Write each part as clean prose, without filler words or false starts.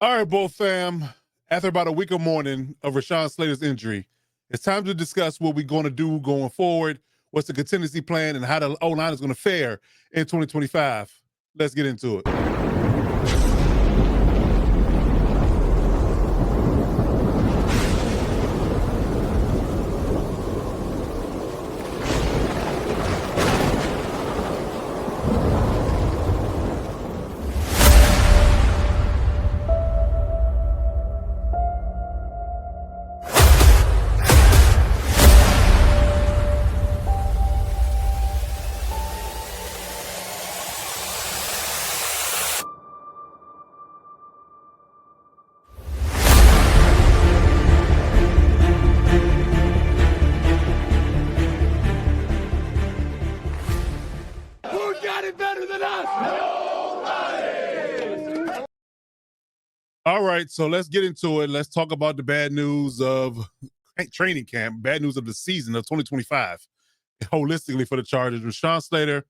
All right, Bull fam. After about a week of mourning of Rashawn Slater's injury, it's time to discuss what we're going to do going forward, what's the contingency plan, and how the O-line is going to fare in 2025. Let's get into it. All right, so let's get into it. Let's talk about the bad news of training camp, bad news of the season of 2025, holistically for the Chargers. Rashawn Slater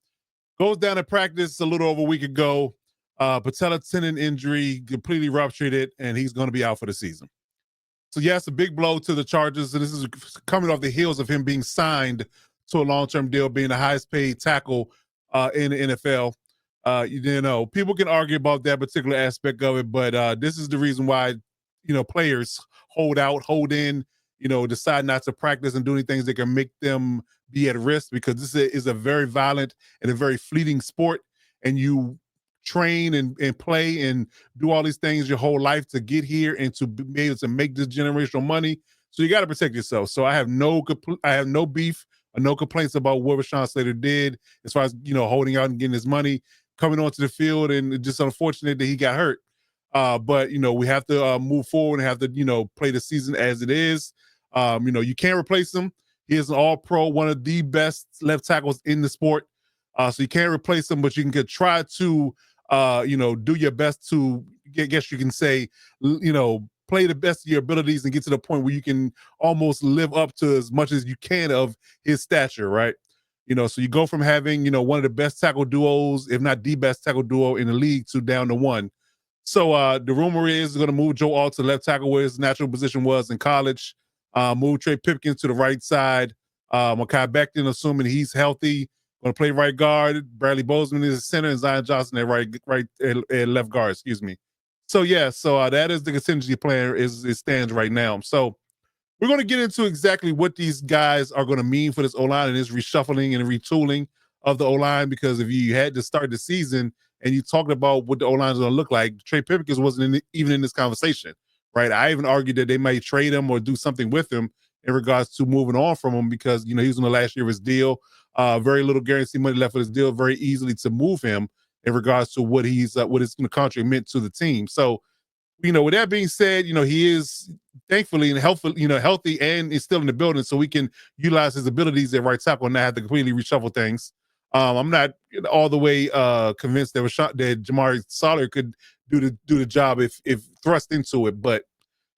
goes down to practice a little over a week ago. Patella tendon injury, completely ruptured it, and he's going to be out for the season. So, yes, a big blow to the Chargers. And this is coming off the heels of him being signed to a long-term deal, being the highest paid tackle in the NFL. People can argue about that particular aspect of it, but this is the reason why, players hold out, hold in, decide not to practice and do any things that can make them be at risk, because this is a very violent and a very fleeting sport. And you train and play and do all these things your whole life to get here and to be able to make this generational money. So you got to protect yourself. So I have no beef or no complaints about what Rashawn Slater did as far as, holding out and getting his money, coming onto the field, and it's just unfortunate that he got hurt. But we have to move forward and have to, play the season as it is. You can't replace him. He is an all-pro, one of the best left tackles in the sport. So you can't replace him, but you can try to, do your best to, I guess you can say, play the best of your abilities and get to the point where you can almost live up to as much as you can of his stature, right? So you go from having, one of the best tackle duos, if not the best tackle duo in the league, to down to one. So the rumor is going to move Joe Alt to left tackle, where his natural position was in college. Move Trey Pipkins to the right side. Mekhi Becton, assuming he's healthy, going to play right guard. Bradley Bozeman is the center, and Zion Johnson at left guard. Excuse me. So that is the contingency plan. It stands right now. So we're going to get into exactly what these guys are going to mean for this O-line and this reshuffling and retooling of the O-line, because if you had to start the season and you talked about what the O-line is going to look like, Trey Pipkins wasn't even in this conversation, right? I even argued that they might trade him or do something with him in regards to moving on from him, because, he was in the last year of his deal. Very little guarantee money left with his deal, very easily to move him in regards to what his contract meant to the team. So, with that being said, he is thankfully and healthy and is still in the building, so we can utilize his abilities at right tackle and not have to completely reshuffle things. I'm not all the way convinced that Jamari Salyer could do the job if thrust into it, but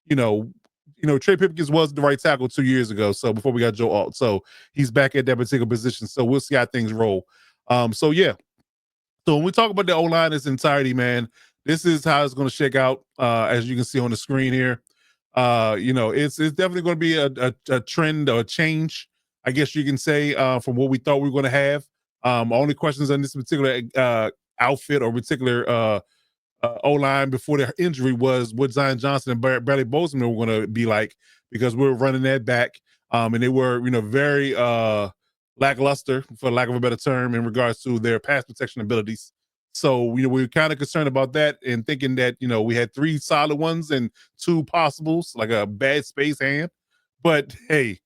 Trey Pipkins was the right tackle 2 years ago, so before we got Joe Alt, so he's back at that particular position. So we'll see how things roll. So when we talk about the O-line in its entirety, man, this is how it's going to shake out, as you can see on the screen here. It's definitely going to be a trend or a change, I guess you can say, from what we thought we were going to have. Only questions on this particular outfit or particular O-line before the injury was what Zion Johnson and Bradley Bozeman were going to be like, because we're running that back. And they were, very lackluster, for lack of a better term, in regards to their pass protection abilities. So, we were kind of concerned about that and thinking that, we had 3 solid ones and 2 possibles, like a bad space hand. But hey,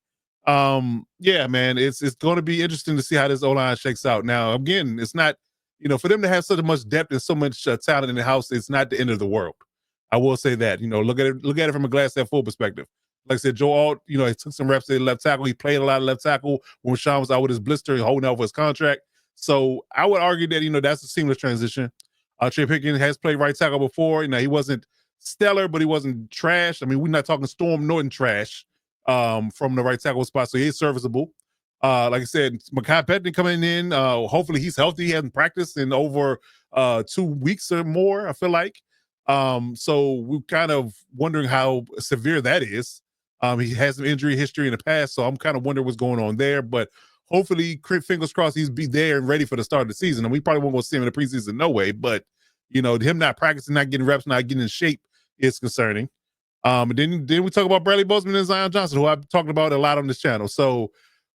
man, it's going to be interesting to see how this O-line shakes out. Now, again, it's not, for them to have such much depth and so much talent in the house, it's not the end of the world. I will say that. Look at it from a glass half full perspective. Like I said, Joe Alt, he took some reps at left tackle. He played a lot of left tackle when Sean was out with his blister, holding out for his contract. So I would argue that, that's a seamless transition. Trey Pipkins has played right tackle before. He wasn't stellar, but he wasn't trash. I mean, we're not talking Storm Norton trash from the right tackle spot, so he's serviceable. Like I said, Mekhi Becton coming in. Hopefully he's healthy. He hasn't practiced in over 2 weeks or more, I feel like. So we're kind of wondering how severe that is. He has some injury history in the past, so I'm kind of wondering what's going on there. But hopefully, fingers crossed, he's be there and ready for the start of the season. And we probably won't go see him in the preseason, no way. But him not practicing, not getting reps, not getting in shape is concerning. And then we talk about Bradley Bozeman and Zion Johnson, who I've talked about a lot on this channel. So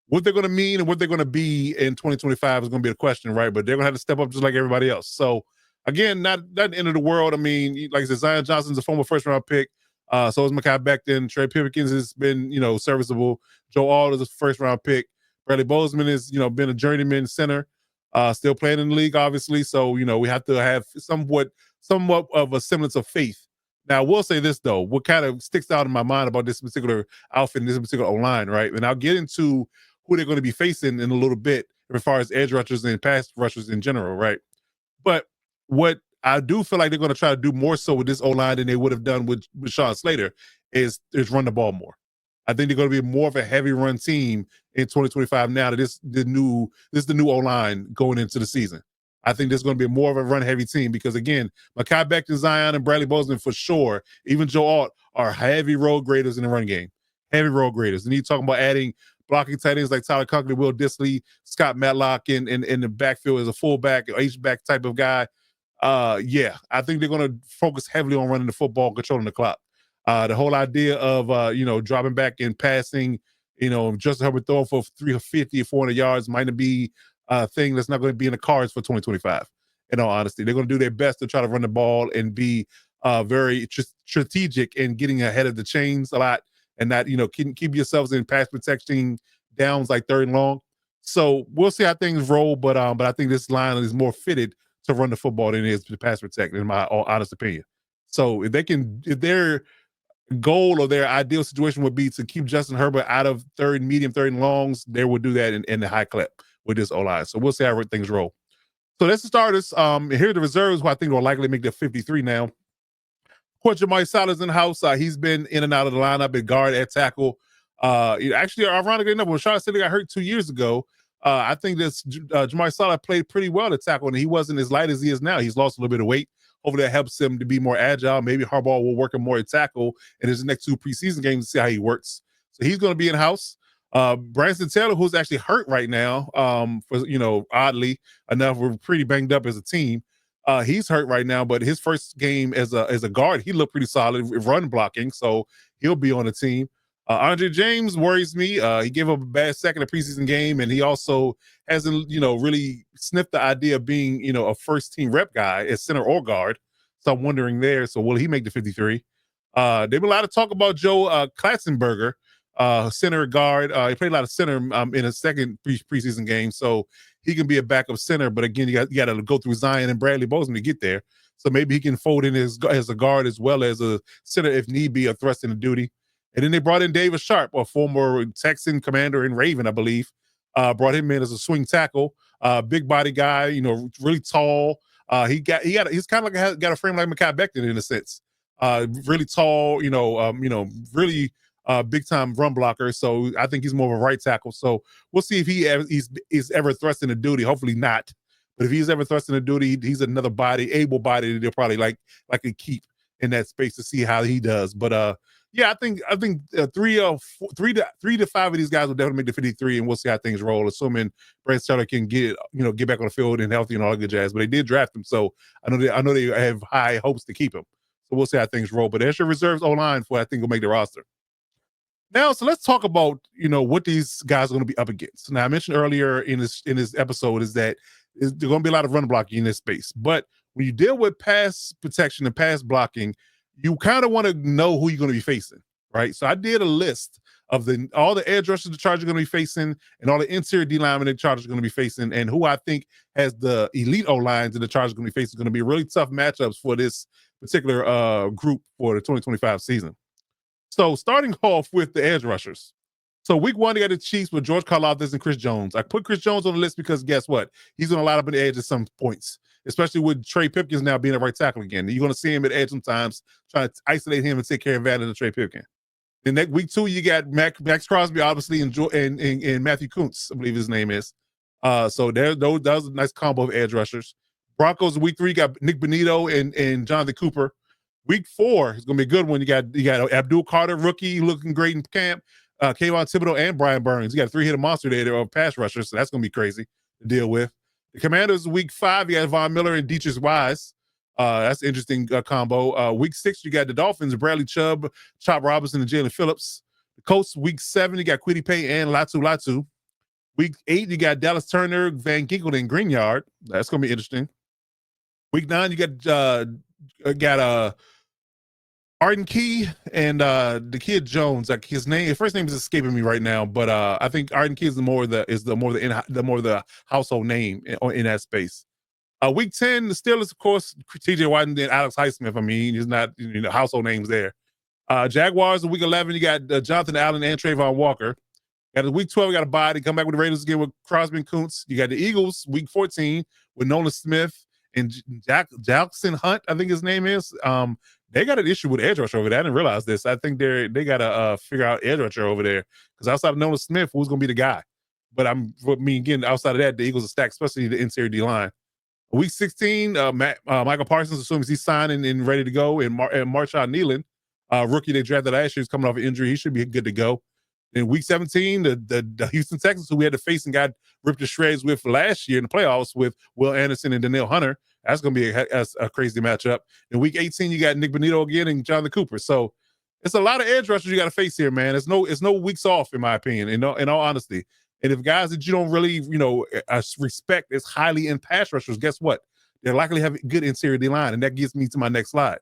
what they're going to mean and what they're going to be in 2025 is going to be a question, right? But they're going to have to step up just like everybody else. So again, not the end of the world. I mean, like I said, Zion Johnson's a former first-round pick. So is Mekhi Becton. Trey Pipkins has been, serviceable. Joe Alt is a first-round pick. Bradley Bozeman has, been a journeyman center, still playing in the league, obviously. So, we have to have somewhat of a semblance of faith. Now, I will say this, though. What kind of sticks out in my mind about this particular outfit and this particular O-line, right? And I'll get into who they're going to be facing in a little bit as far as edge rushers and pass rushers in general, right? But what I do feel like they're going to try to do more so with this O-line than they would have done with Rashawn Slater is run the ball more. I think they're going to be more of a heavy run team in 2025 now that this is the new O-line going into the season. I think there's going to be more of a run-heavy team because, again, Mekhi Becton, Zion, and Bradley Bozeman for sure, even Joe Alt, are heavy road graders in the run game. Heavy road graders. And you're talking about adding blocking tight ends like Tyler Conklin, Will Dissly, Scott Matlock in the backfield as a fullback, H-back type of guy. Yeah, I think they're going to focus heavily on running the football, controlling the clock. The whole idea of, dropping back and passing, Justin Herbert throwing for 350 or 400 yards might be a thing that's not going to be in the cards for 2025. In all honesty, they're going to do their best to try to run the ball and be very strategic in getting ahead of the chains a lot and not, keep yourselves in pass protection downs like third and long. So we'll see how things roll, but I think this line is more fitted to run the football than it is to pass protect, in my honest opinion. So if their goal or their ideal situation would be to keep Justin Herbert out of medium, third and longs, they will do that in the high clip with this O-line. So we'll see how things roll. So that's the starters. Here are the reserves, who I think will likely make their 53 now. Of course, Jamari Salas in the house. He's been in and out of the lineup at guard, at tackle. Actually, ironically enough, when Rashawn Slater got hurt 2 years ago, I think this Jamari Salas played pretty well at tackle, and he wasn't as light as he is now. He's lost a little bit of weight. Hopefully that helps him to be more agile. Maybe Harbaugh will work him more at tackle in his next 2 preseason games to see how he works. So he's going to be in house. Branson Taylor, who's actually hurt right now, oddly enough, we're pretty banged up as a team. He's hurt right now, but his first game as a guard, he looked pretty solid run blocking, so he'll be on the team. Andre James worries me. He gave up a bad second preseason game, and he also hasn't, really sniffed the idea of being, a first team rep guy as center or guard. So I'm wondering there. So will he make the 53? There's been a lot of talk about Joe Klatzenberger, center guard. He played a lot of center in a second preseason game, so he can be a backup center. But again, you got to go through Zion and Bradley Bozeman to get there. So maybe he can fold in as a guard as well as a center if need be, a thrust into duty. And then they brought in David Sharp, a former Texan commander in Raven, I believe. Brought him in as a swing tackle, big body guy, really tall. He's kind of like got a frame like Mekhi Becton in a sense. Really tall, really big time run blocker. So I think he's more of a right tackle. So we'll see if he's ever thrust into duty. Hopefully not. But if he's ever thrust into duty, he's another able body that they'll probably like to keep in that space to see how he does. But yeah, I think 3 to 5 of these guys will definitely make the 53, and we'll see how things roll. Assuming Brent Sutter can get back on the field and healthy and all that good jazz. But they did draft him, so I know they have high hopes to keep him. So we'll see how things roll. But there's your reserves O-line for I think will make the roster. Now, so let's talk about what these guys are going to be up against. Now, I mentioned earlier in this episode is that there's going to be a lot of run blocking in this space, but when you deal with pass protection and pass blocking, you kind of want to know who you're going to be facing, right? So I did a list of all the edge rushers the Chargers are going to be facing and all the interior D linemen the Chargers are going to be facing, and who I think has the elite O-lines that the Chargers are going to be facing. Going to be really tough matchups for this particular group for the 2025 season. So starting off with the edge rushers. So week 1, they got the Chiefs with George Karlaftis and Chris Jones. I put Chris Jones on the list because guess what? He's going to line up at the edge at some points, especially with Trey Pipkins now being a right tackle again. You're going to see him at edge sometimes, trying to isolate him and take care of advantage of Trey Pipkins. Then that week 2, you got Max Crosby, obviously, and Matthew Kuntz, I believe his name is. So that was a nice combo of edge rushers. Broncos week 3 got Nick Bonito and Jonathan Cooper. Week 4 is going to be a good one. You got Abdul Carter, rookie, looking great in camp. Kayvon Thibodeau and Brian Burns. You got a 3-hitter monster there of pass rushers, so that's going to be crazy to deal with. The Commanders, week 5, you got Von Miller and Dietrich Wise. That's an interesting combo. Week 6, you got the Dolphins, Bradley Chubb, Chop Robinson, and Jalen Phillips. The Colts, week 7, you got Kwity Paye and Latu. Week 8, you got Dallas Turner, Van Ginkel, and Greenyard. That's going to be interesting. Week 9, you got Arden Key and the kid Jones. Like his first name is escaping me right now, but I think Arden Key is the more the household name in that space. Week 10, the Steelers, of course, TJ Watt and Alex Highsmith. I mean, he's not household names there. Jaguars in week 11, you got Jonathan Allen and Trayvon Walker. Got week 12, you got a bye. They come back with the Raiders again with Crosby and Kuntz. You got the Eagles week 14 with Nolan Smith and Jackson Hunt, I think his name is. They got an issue with edge rusher over there. I didn't realize this. I think they got to figure out edge rusher over there because outside of Nolan Smith, who's going to be the guy? But again, outside of that, the Eagles are stacked, especially the interior D line. Week 16, Michael Parsons, assuming he's signed and ready to go, and Marshawn Nealon, rookie they drafted last year, is coming off an injury. He should be good to go. In week 17, the Houston Texans, who we had to face and got ripped to shreds with last year in the playoffs with Will Anderson and Danielle Hunter. That's going to be a crazy matchup. In week 18, you got Nick Bonito again and Jonathan Cooper. So it's a lot of edge rushers you got to face here, man. It's no weeks off, in my opinion, in all honesty. And if guys that you don't really, respect as highly in pass rushers, guess what? They're likely to have a good interior D-line, and that gets me to my next slide.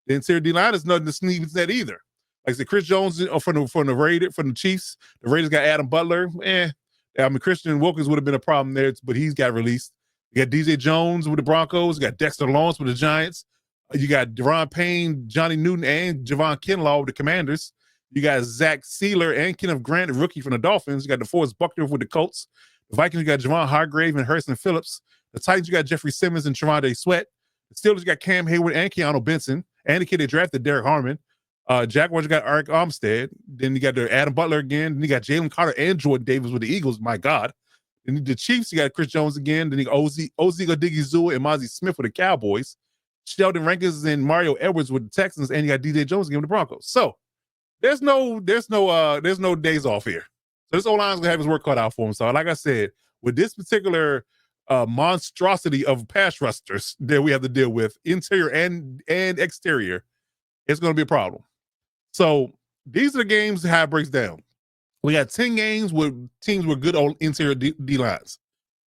The interior D-line is nothing to sneeze at either. Like I said, Chris Jones from the Chiefs. The Raiders got Adam Butler. Christian Wilkins would have been a problem there, but he's got released. You got DJ Jones with the Broncos. You got Dexter Lawrence with the Giants. You got Deron Payne, Johnny Newton, and Javon Kinlaw with the Commanders. You got Zach Sealer and Kenneth Grant, rookie from the Dolphins. You got DeForest Buckner with the Colts. The Vikings, you got Javon Hargrave and Harrison Phillips. The Titans, you got Jeffrey Simmons and Trevonde Sweat. The Steelers, you got Cam Hayward and Keanu Benson. And the kid they drafted, Derek Harmon. Jaguars, you got Eric Armstead. Then you got the Adam Butler again. Then you got Jalen Carter and Jordan Davis with the Eagles. My God. Then the Chiefs, you got Chris Jones again. Then you got Ozi Odigizua and Mozzie Smith with the Cowboys. Sheldon Rankins and Mario Edwards with the Texans. And you got DJ Jones again with the Broncos. So there's no days off here. So this O-line's gonna have his work cut out for him. So like I said, with this particular monstrosity of pass rushers that we have to deal with, interior and exterior, it's gonna be a problem. So these are the games how it breaks down. We got 10 games with teams with good old interior D-lines.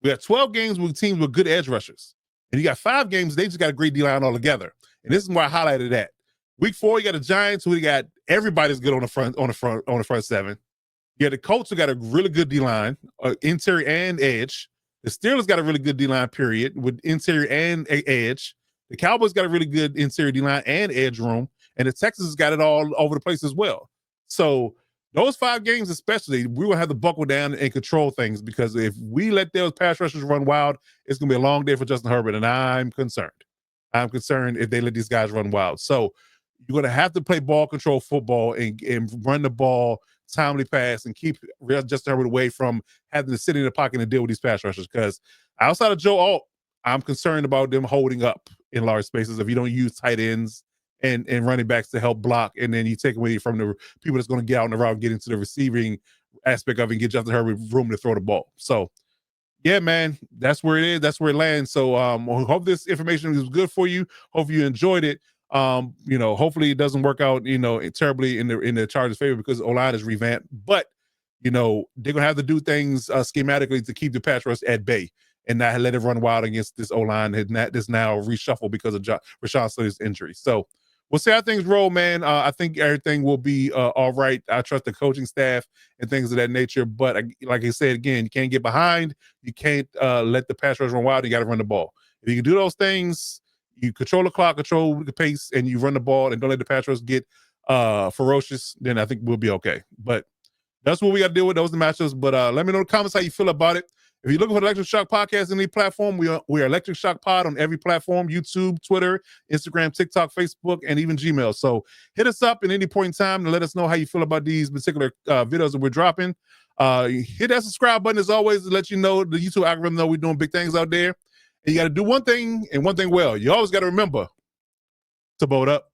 We got 12 games with teams with good edge rushers. And you got 5 games, they just got a great D-line altogether. And this is why I highlighted that. Week 4, you got the Giants, who got everybody's good on the front 7. You got the Colts, who got a really good D-line, interior and edge. The Steelers got a really good D-line, period, with interior and edge. The Cowboys got a really good interior D-line and edge room. And the Texans got it all over the place as well. So those 5 games especially, we're going to have to buckle down and control things, because if we let those pass rushers run wild, it's going to be a long day for Justin Herbert, and I'm concerned. I'm concerned if they let these guys run wild. So you're going to have to play ball control football and run the ball, timely pass, and keep Justin Herbert away from having to sit in the pocket and deal with these pass rushers, because outside of Joe Alt, I'm concerned about them holding up in large spaces if you don't use tight ends and running backs to help block, and then you take away from the people that's going to get out in the route and get into the receiving aspect of it and get Justin Herbert room to throw the ball. So, yeah, man, that's where it is. That's where it lands. So hope this information was good for you. Hope you enjoyed it. Hopefully it doesn't work out, terribly in the Chargers' favor, because O-line is revamped. But, they're going to have to do things schematically to keep the pass rush at bay and not let it run wild against this O-line that's now reshuffled because of Rashawn Slater's injury. So, we'll see how things roll, man. I think everything will be all right. I trust the coaching staff and things of that nature. But like I said, again, you can't get behind. You can't let the pass rush run wild. You got to run the ball. If you can do those things, you control the clock, control the pace, and you run the ball and don't let the pass rush get ferocious, then I think we'll be okay. But that's what we got to deal with. Those are the matchups. But let me know in the comments how you feel about it. If you're looking for the Electric Shock Podcast in any platform, we are Electric Shock Pod on every platform: YouTube, Twitter, Instagram, TikTok, Facebook, and even Gmail. So hit us up at any point in time to let us know how you feel about these particular videos that we're dropping. Hit that subscribe button as always to let you know, the YouTube algorithm know we're doing big things out there. And you got to do one thing, and one thing well. You always got to remember to boat up.